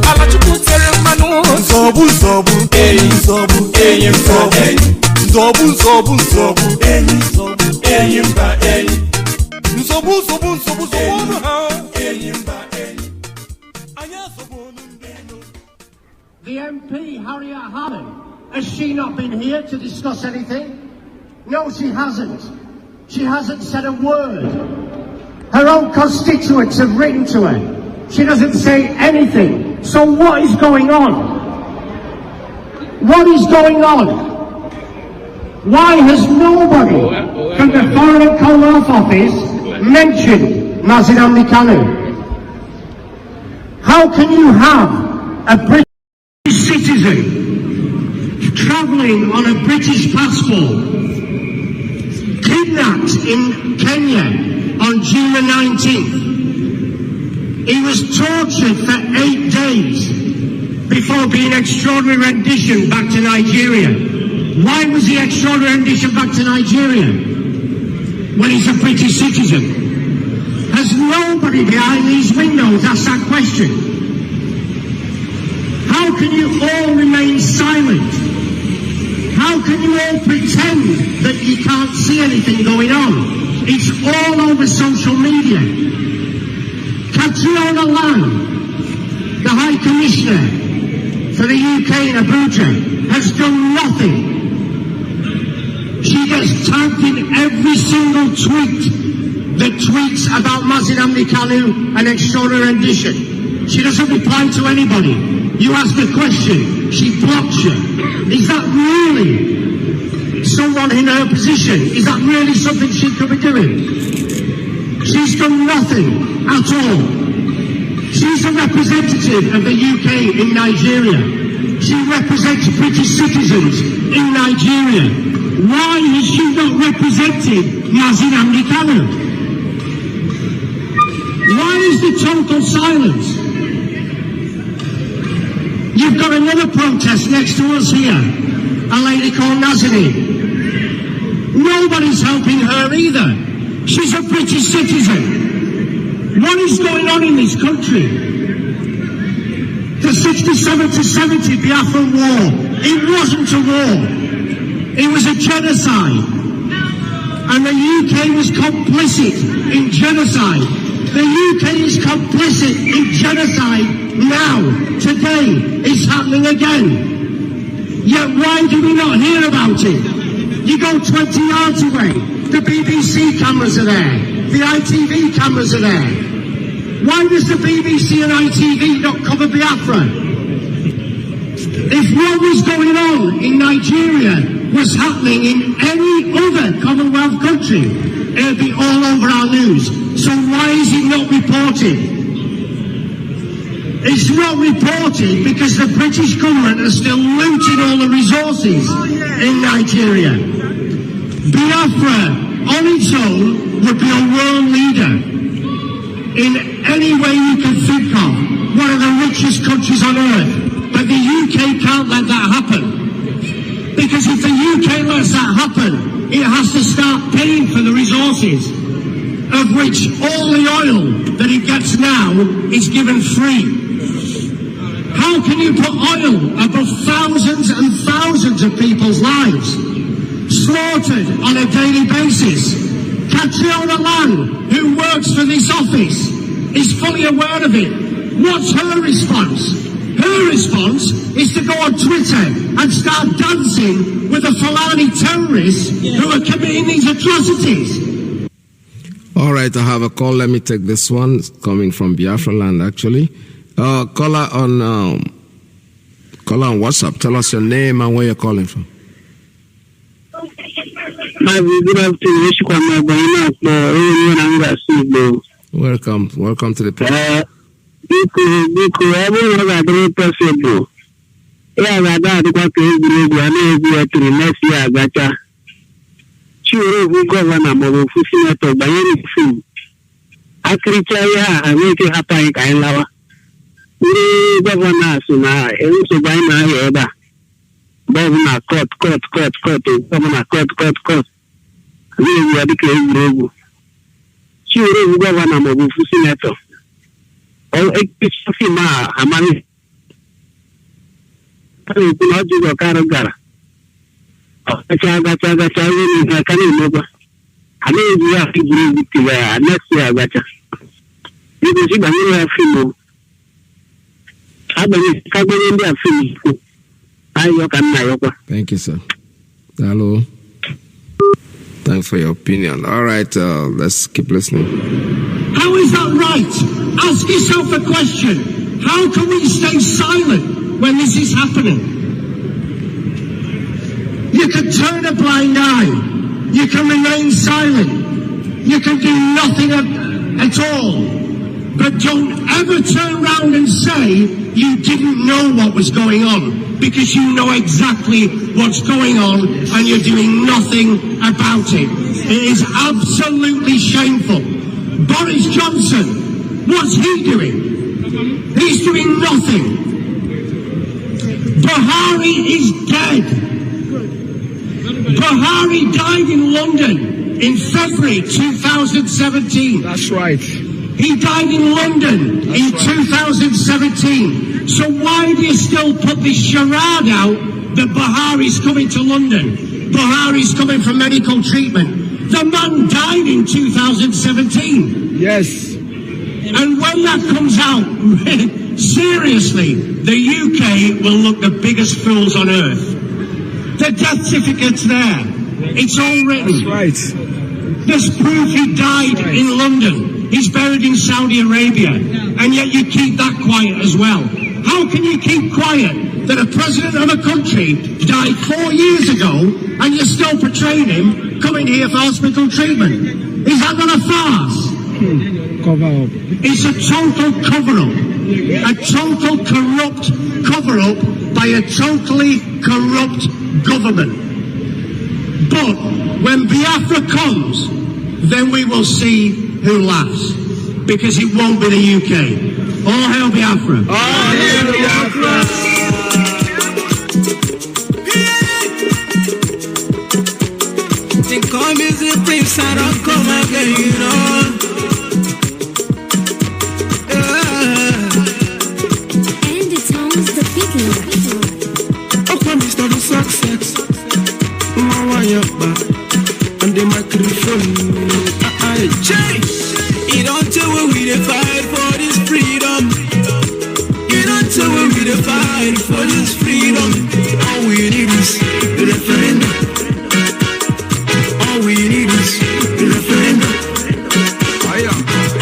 ala Chukwu tere mmanụ nzọbụ nzọbụ enyi nzọbụ enyi mba enyi nzọbụ nzọbụ nzọbụ enyi nzọbụ enyi mba enyi nzọbụ nzọbụ nzọbụ nzọbụ ha enyi mba enyi anyị azọbụ ndị elu. The MP, Harriet Harman, has she not been here to discuss anything? No, she hasn't. She hasn't said a word. Her own constituents have written to her. She doesn't say anything. So what is going on? What is going on? Why has nobody from the Foreign Commonwealth Office mentioned MAZI Kanu? How can you have a British citizen travelling on a British passport kidnapped in Kenya on June the 19th. He was tortured for 8 days before being extraordinary rendition back to Nigeria. Why was he extraordinary rendition back to Nigeria when he's a British citizen? Has nobody behind these windows asked that question? How can you all remain silent? How can you all pretend that you can't see anything going on? It's all over social media. Catriona Lang, the High Commissioner for the UK in Abuja, has done nothing. She gets tagged in every single tweet that tweets about MAZI Kanu and extraordinary rendition. She doesn't reply to anybody. You ask a question, she blocks you. Is that really someone in her position? Is that really something she could be doing? She's done nothing at all. She's a representative of the UK in Nigeria. She represents British citizens in Nigeria. Why has she not represented MAZI Kanu? Why is the total silence? You've got another protest next to us here, a lady called Nazanin. Nobody's helping her either. She's a British citizen. What is going on in this country? The 67 to 70 Biafran war, it wasn't a war. It was a genocide. And the UK was complicit in genocide. The UK is complicit in genocide now. Today, it's happening again. Yet why do we not hear about it? You go 20 yards away, the BBC cameras are there, the ITV cameras are there. Why does the BBC and ITV not cover Biafra? If what was going on in Nigeria was happening in any other Commonwealth country, it would be all over our news. So why is it not reported? It's not reported because the British government are still looting all the resources in Nigeria. Biafra on its own would be a world leader in any way you can think of, one of the richest countries on earth. But the UK can't let that happen. Because if the UK lets that happen, it has to start paying for the resources, of which all the oil that it gets now is given free. How can you put oil above thousands and thousands of people's lives, slaughtered on a daily basis? Catriona Lang, who works for this office, is fully aware of it. What's her response? Her response is to go on Twitter and start dancing with the Fulani terrorists who are committing these atrocities. All right, I have a call. Let me take this one. It's coming from Biafra land, actually. Caller on WhatsApp. Tell us your name and where you're calling from. Welcome to the program. Thank you, sir. Hello. Thanks for your opinion. All right, let's keep listening. How is that right? Ask yourself a question. How can we stay silent when this is happening? You can turn a blind eye. You can remain silent. You can do nothing at all. But don't ever turn around and say you didn't know what was going on, because you know exactly what's going on and you're doing nothing about it. It is absolutely shameful. Boris Johnson, what's he doing? He's doing nothing. Buhari is dead. Buhari died in London in February 2017. That's right. He died in London in 2017. So why do you still put this charade out that Buhari's coming to London? Buhari's coming for medical treatment. The man died in 2017. Yes. And when that comes out, seriously, the UK will look the biggest fools on earth. The death certificate's there. It's all written. That's right. There's proof he died in London. He's buried in Saudi Arabia. And yet you keep that quiet as well. How can you keep quiet that a president of a country died 4 years ago and you're still portraying him coming here for hospital treatment? Is that not a farce? Cover up. It's a total cover-up. A total corrupt cover-up by a totally corrupt government. But when Biafra comes, then we will see who laughs. Because it won't be the UK. All hail Biafra. All hail Biafra. Think come is the prince, I don't come again, you know. And it sounds the people. Oh, promise to the success. And the microphone. You don't tell when we fight for this freedom. You don't tell when we fight for this freedom. All we need is the referendum. All we need is the referendum.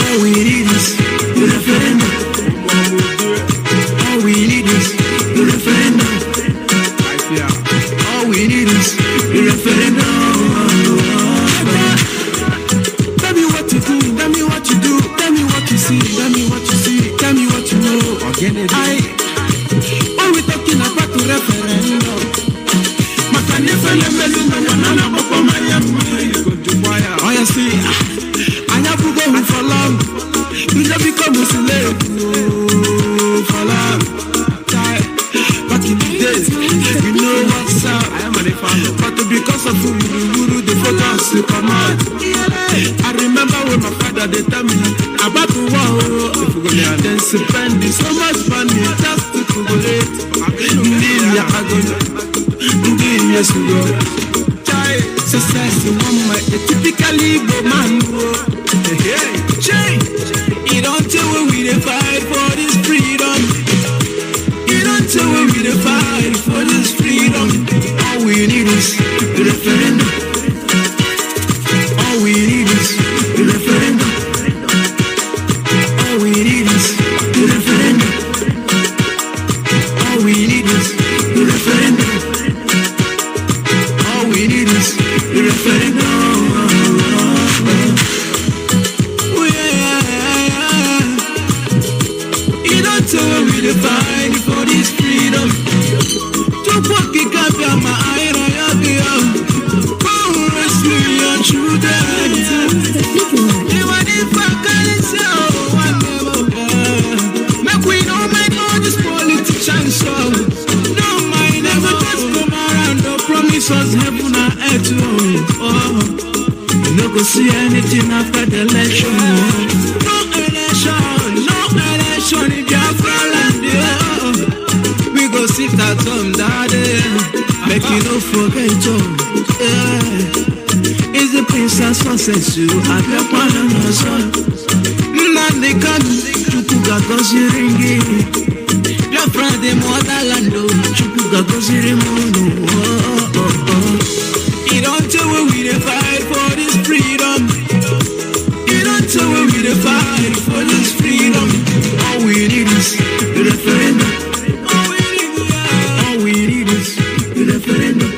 All we need is the referendum. All we need is the referendum. All we need is the referendum. Tell me what to do, tell me what you do, tell me what you see, tell me what you see, tell me what you know. When we talking about the referendum, oh you see, I have to go for long. You just become a slave for long. Back in the days, you know what's up. But because of Guru, the focus to come out. I remember when my father they tell me about the war. Then spending so much money just to collaborate. Success in one way, typically go man. You don't tell when we fight for this freedom. You don't tell when we fight for this freedom. All we need is the referendum. All we need is the referendum. All we need is the referendum. All we need is the referendum. All we need is the referendum. You don't tell when we fight for this freedom. To walk it up my eye, rescue your children. Even if I can't tell, make we don't make all these politicians so. No, my never just come around, no promise us heaven and earth. You no go see anything after the election. No election in Biafra land. We go sit at home, daddy. Make you no forget, it's the princess success you have your one on your son. Nnamdi Kanu, Chukuga Goziringi. Your friend, the motherland, Chukuga Goziringi. You don't tell when we fight for this freedom. You don't tell when we fight for this freedom. All we need is the referendum. All we need is the referendum.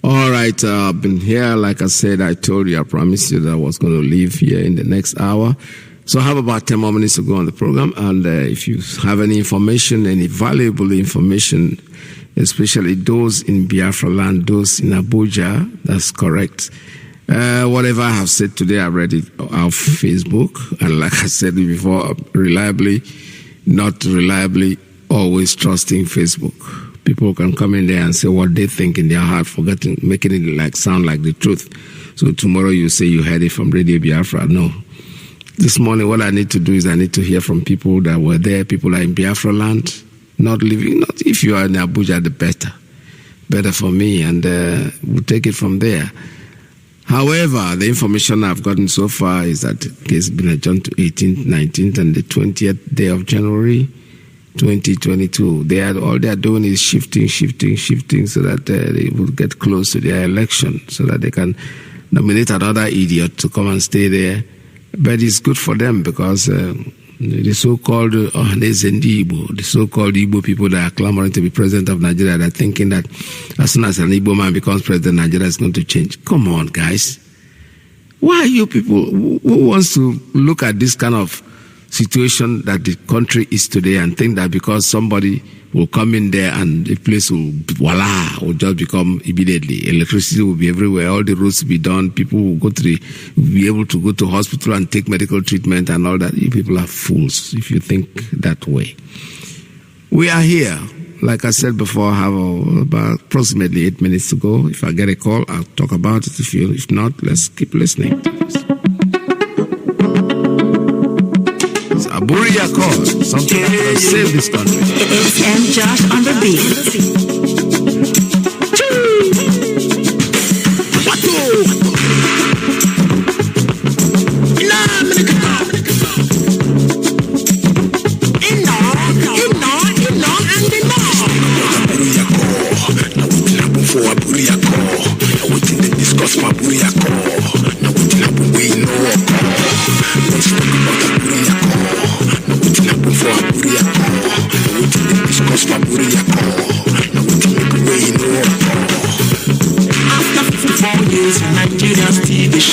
All right, I've been here. Like I said, I told you, I promised you that I was going to leave here in the next hour. So I have about 10 more minutes to go on the program. And if you have any information, any valuable information, especially those in Biafra land, those in Abuja, that's correct. Whatever I have said today, I read it off Facebook. And like I said before, not reliably, always trusting Facebook. People can come in there and say what they think in their heart, making it sound like the truth. So tomorrow you say you heard it from Radio Biafra. No. This morning, what I need to do is I need to hear from people that were there, people are in Biafra land, not if you are in Abuja, the better for me, and we'll take it from there. However, the information I've gotten so far is that the case has been adjourned to 18th, 19th, and the 20th day of January 2022. All they are doing is shifting so that they will get close to their election, so that they can nominate another idiot to come and stay there. But it's good for them because the so-called the so-called Igbo people that are clamoring to be president of Nigeria, they're thinking that as soon as an Igbo man becomes president, Nigeria is going to change. Come on, guys. Why are you people who wants to look at this kind of situation that the country is today and think that because somebody will come in there and the place will just become immediately. Electricity will be everywhere. All the roads will be done. People will be able to go to hospital and take medical treatment and all that. You people are fools if you think that way. We are here. Like I said before, I have about approximately 8 minutes to go. If I get a call, I'll talk about it. If not, let's keep listening to this. Aburia call. Something that save this country. It's M. Josh on the beat.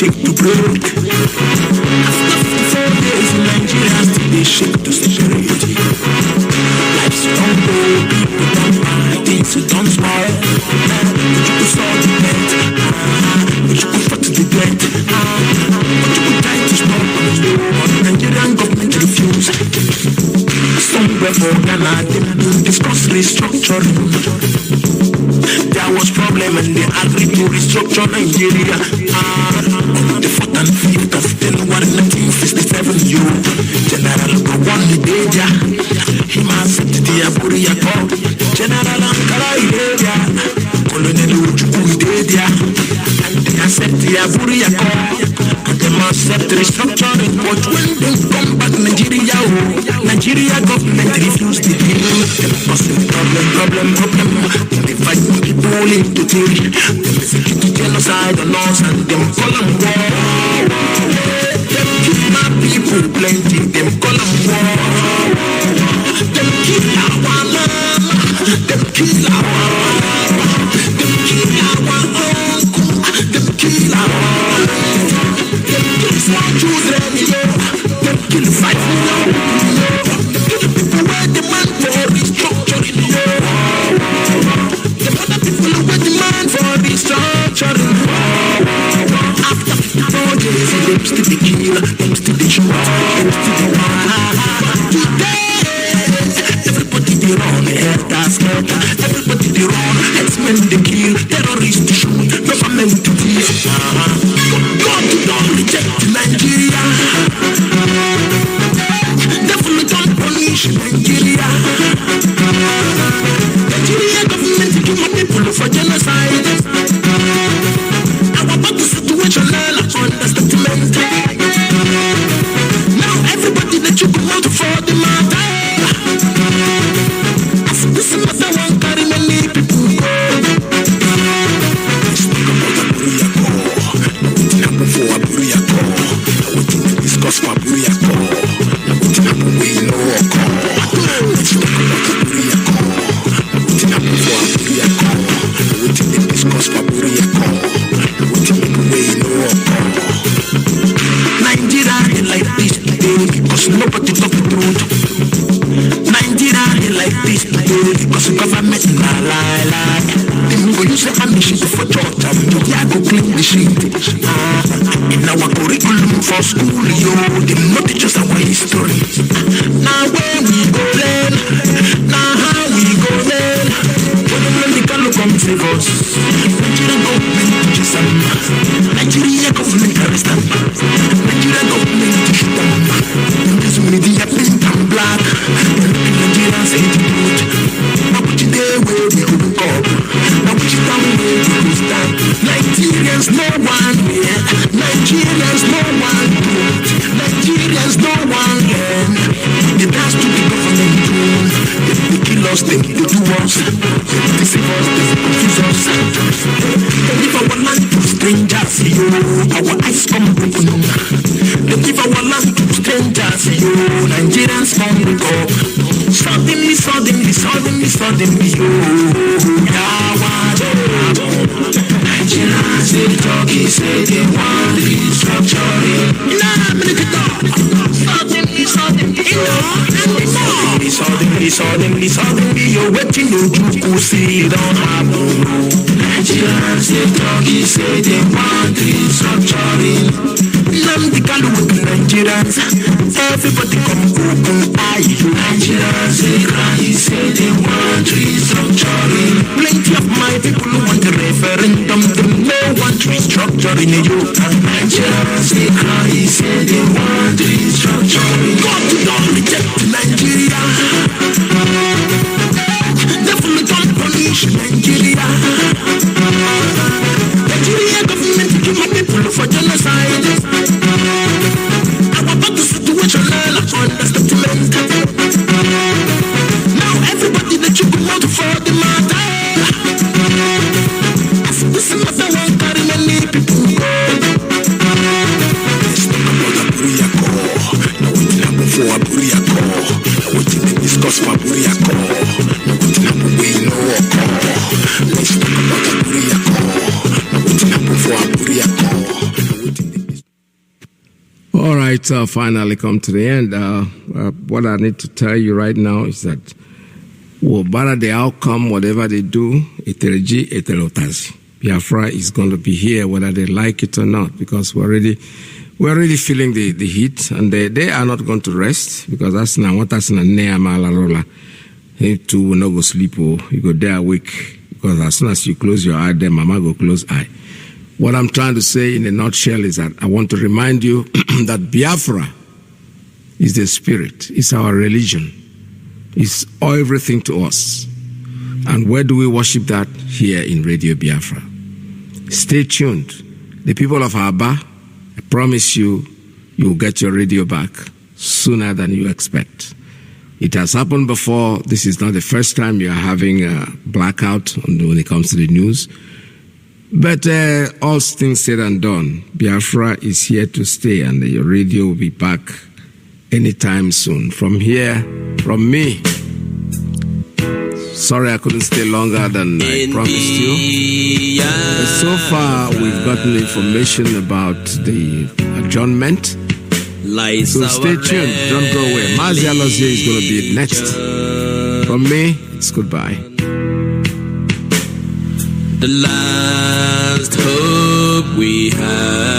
Shake to break. After 54 days in Nigeria, still they shake to security. Life's don't go, people don't buy things, you don't smile. But you could solve the debt, but you could fight to the debt, but you could try to stop the Nigerian government refuse. Somewhere for Ghana, they discuss restructuring. There was problem and they agreed to restructure Nigeria. On the 4th and 5th of January 1957, General Gowon Ideja, he accepted the Aburia call. General Ankara Ideja, Colonel Ujuku Ideja, and they accept the Aburia call. And they must accept restructuring. But when they come back Nigeria government refused the deal. They must have problem. They fight people into theory. They execute genocide on us and them call them war. Them kill my people plenty. Them call them war. Them kill our mama. Them kill our mama. Them kill our uncle. Them kill our mama. Them kill small children. Them kill 5 million. Them kill the people where demand for restructuring. Them other people who demand for restructuring. After 4 days, them still the kill, them still the shoot, them still the wild. Today, everybody they run, helter-skelter. Everybody they run, X-Men they kill, terrorists they shoot, government to kill. God don't reject Nigeria. Devil don't punish Nigeria. Nigeria government kill my people for genocide. Our bad situation understatement. Now everybody that you go out for the matter. As this matter won't carry many people. Let's talk about Aburia call. Now we didn't happen for Aburia call. Now we didn't discuss for Aburia call. Now we didn't happen we know call. Let's talk about Aburia call. Now we didn't happen for Aburia call. Now we didn't discuss for Aburia call. Now we didn't happen we know call. Nigeria ain't like this today because nobody talk the truth. Nigeria ain't like this today because the government na lie. Them go use the ambition for church and media go clean the shit. In our curriculum for school, they not teach us our history. Now where we go learn, now how we go learn. When the Kanu come save us, Nigeria government teaches them. Nigeria government arrest them. Nigeria government teach them. This media pink and black. Nigerians hate the truth. Now which day where we go up? Now which time where we go stand? Nigerians no one way us, them go do us. They deceive us, they confuse us. They give our land to strangers, yo. Our eyes come open. They give our land to strangers, yo. Nigerians come up. Suddenly, yo. Nigerians, they talking, say they want restructuring. Suddenly, you're waiting, you see it don't happen. Nigerians, they talking, say they want restructuring. Nnamdi with Nigerians, everybody come open eye. Nigerians, they cry, say they want restructuring. Plenty of my people who want a referendum, they want restructuring. Nigerians, they cry, say they want restructuring. God don't reject Nigeria. Devil don't punish Nigeria. Nigeria government kill my people for genocide. Our battle situation understatement. Now everybody that you go out for the matter. As this matter won't carry many people go. Let's talk about Aburiako. Now what did happen for Aburiako? Now what did they discuss for Aburiako? Now what did happen we know occur? Let's talk about Aburiako. Now what did happen for Aburiako? All right, finally come to the end. What I need to tell you right now is that whatever the outcome, whatever they do, etereji eterotazi. Biafra is going to be here whether they like it or not, because we're already feeling the heat, and they are not going to rest, because that's now what that's na neamalarola. You too will not go sleep or you go there awake, because as soon as you close your eye, then mama go close eye. What I'm trying to say in a nutshell is that I want to remind you that Biafra is the spirit, it's our religion, it's everything to us. And where do we worship that? Here in Radio Biafra. Stay tuned. The people of Aba, I promise you, you'll get your radio back sooner than you expect. It has happened before. This is not the first time you are having a blackout when it comes to the news. But all things said and done, Biafra is here to stay, and your radio will be back anytime soon. From here, from me, sorry I couldn't stay longer than I promised you. But so far, we've gotten information about the adjournment. So stay tuned, don't go away. MAZI ALOZIE is going to be next. From me, it's goodbye. The last hope we have.